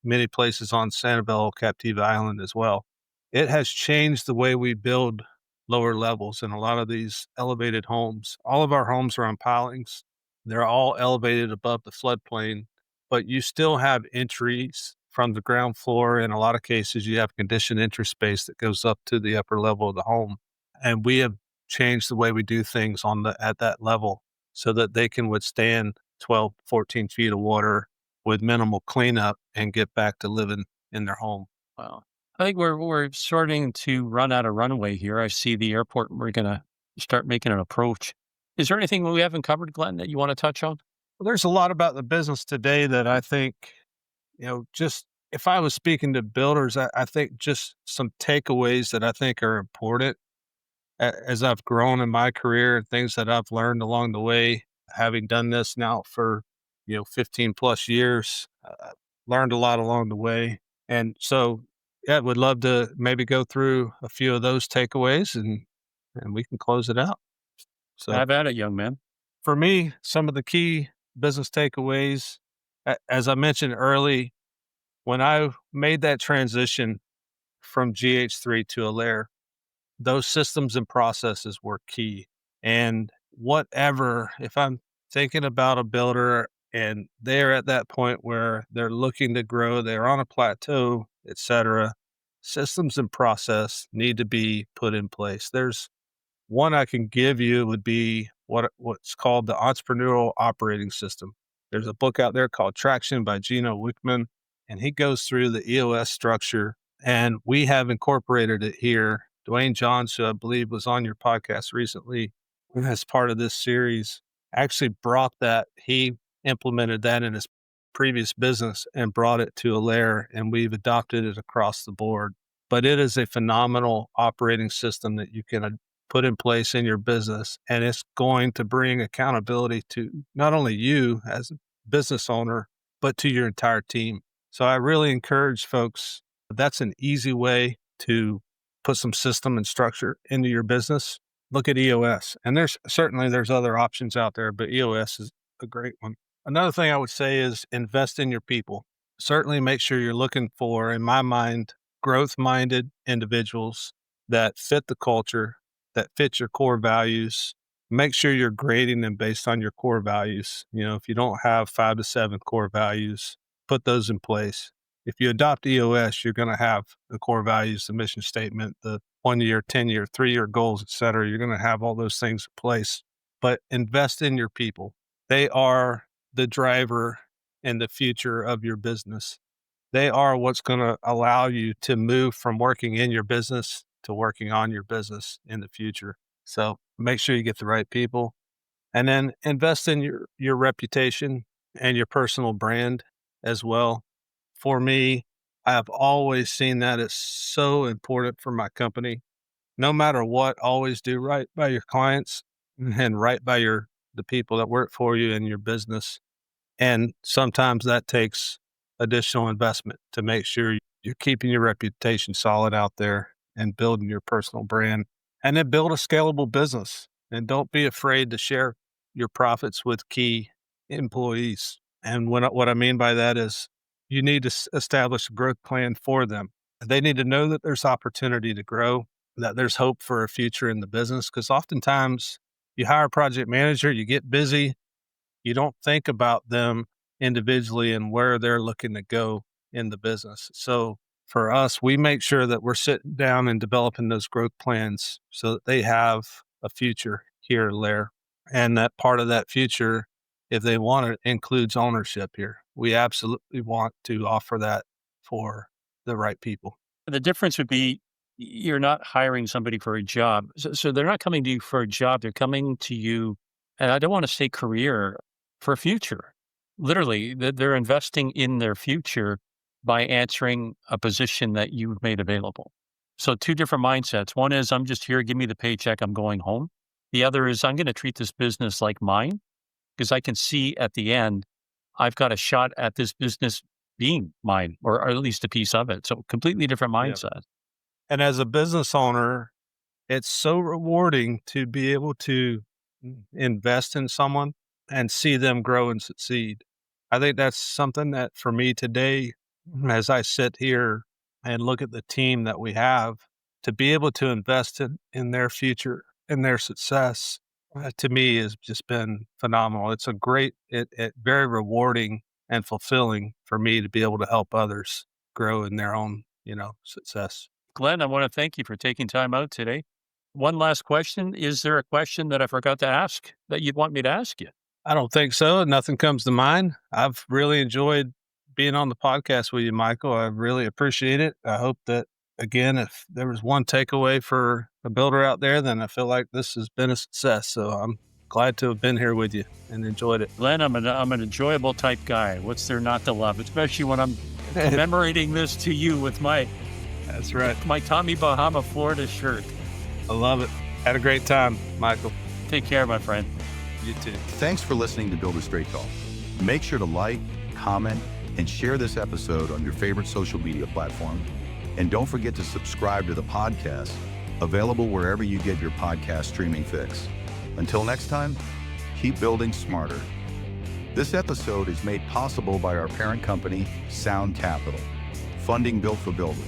many places on Sanibel, Captiva Island as well. It has changed the way we build lower levels in a lot of these elevated homes. All of our homes are on pilings. They're all elevated above the floodplain, but you still have entries from the ground floor. In a lot of cases, you have conditioned entry space that goes up to the upper level of the home. And we have changed the way we do things at that level so that they can withstand 12, 14 feet of water with minimal cleanup and get back to living in their home. Wow. I think we're starting to run out of runway here. I see the airport. We're going to start making an approach. Is there anything we haven't covered, Glenn, that you want to touch on? Well, there's a lot about the business today that I think, just if I was speaking to builders, I think just some takeaways that I think are important as I've grown in my career and things that I've learned along the way, having done this now for, 15 plus years, learned a lot along the way. And so, yeah, would love to maybe go through a few of those takeaways and we can close it out. So Have at it, young man. for me, some of the key business takeaways, as I mentioned early, when I made that transition from GH3 to Alair, those systems and processes were key. And whatever, if I'm thinking about a builder and they're at that point where they're looking to grow, they're on a plateau, et cetera, systems and process need to be put in place. There's one I can give you would be what's called the entrepreneurial operating system. There's a book out there called Traction by Gino Wickman, and he goes through the EOS structure, and we have incorporated it here. Dwayne Johns, who I believe was on your podcast recently, as part of this series, actually brought that. He implemented that in his previous business and brought it to Alair, and we've adopted it across the board. But it is a phenomenal operating system that you can put in place in your business, and it's going to bring accountability to not only you as a business owner, but to your entire team. So I really encourage folks, that's an easy way to put some system and structure into your business. Look at EOS. And there's other options out there, but EOS is a great one. Another thing I would say is invest in your people. Certainly make sure you're looking for, in my mind, growth-minded individuals that fit the culture, that fit your core values. Make sure you're grading them based on your core values. If you don't have 5 to 7 core values, put those in place. If you adopt EOS, you're going to have the core values, the mission statement, the 1-year, 10-year, 3-year goals, et cetera. You're going to have all those things in place, but invest in your people. They are the driver and the future of your business. They are what's going to allow you to move from working in your business to working on your business in the future. So make sure you get the right people, and then invest in your reputation and your personal brand as well. For me, I have always seen that as so important for my company. No matter what, always do right by your clients and right by the people that work for you in your business. And sometimes that takes additional investment to make sure you're keeping your reputation solid out there and building your personal brand. And then build a scalable business. And don't be afraid to share your profits with key employees. And what I mean by that is you need to establish a growth plan for them. They need to know that there's opportunity to grow, that there's hope for a future in the business. Because oftentimes you hire a project manager, you get busy, you don't think about them individually and where they're looking to go in the business. So for us, we make sure that we're sitting down and developing those growth plans so that they have a future here or there. And that part of that future, if they want it, includes ownership here. We absolutely want to offer that for the right people. The difference would be you're not hiring somebody for a job. So they're not coming to you for a job. They're coming to you, and I don't want to say career, for a future. Literally, they're investing in their future by answering a position that you've made available. So two different mindsets. One is I'm just here, give me the paycheck, I'm going home. The other is I'm going to treat this business like mine because I can see at the end, I've got a shot at this business being mine or at least a piece of it. So completely different Yeah. mindset. And as a business owner, it's so rewarding to be able to invest in someone and see them grow and succeed. I think that's something that for me today, as I sit here and look at the team that we have, to be able to invest in their future and their success, to me has just been phenomenal. It's a great, it very rewarding and fulfilling for me to be able to help others grow in their own, success. Glenn, I want to thank you for taking time out today. One last question. Is there a question that I forgot to ask that you'd want me to ask you? I don't think so. Nothing comes to mind. I've really enjoyed being on the podcast with you, Michael. I really appreciate it. I hope that, again, if there was one takeaway for a builder out there, then I feel like this has been a success. So I'm glad to have been here with you and enjoyed it. Glenn, I'm an enjoyable type guy. What's there not to love, especially when I'm commemorating this to you with That's right. my Tommy Bahama Florida shirt. I love it. Had a great time, Michael. Take care, my friend. You too. Thanks for listening to Builder Straight Talk. Make sure to like, comment, and share this episode on your favorite social media platform. And don't forget to subscribe to the podcast, available wherever you get your podcast streaming fix. Until next time, keep building smarter. This episode is made possible by our parent company, Sound Capital, funding built for builders.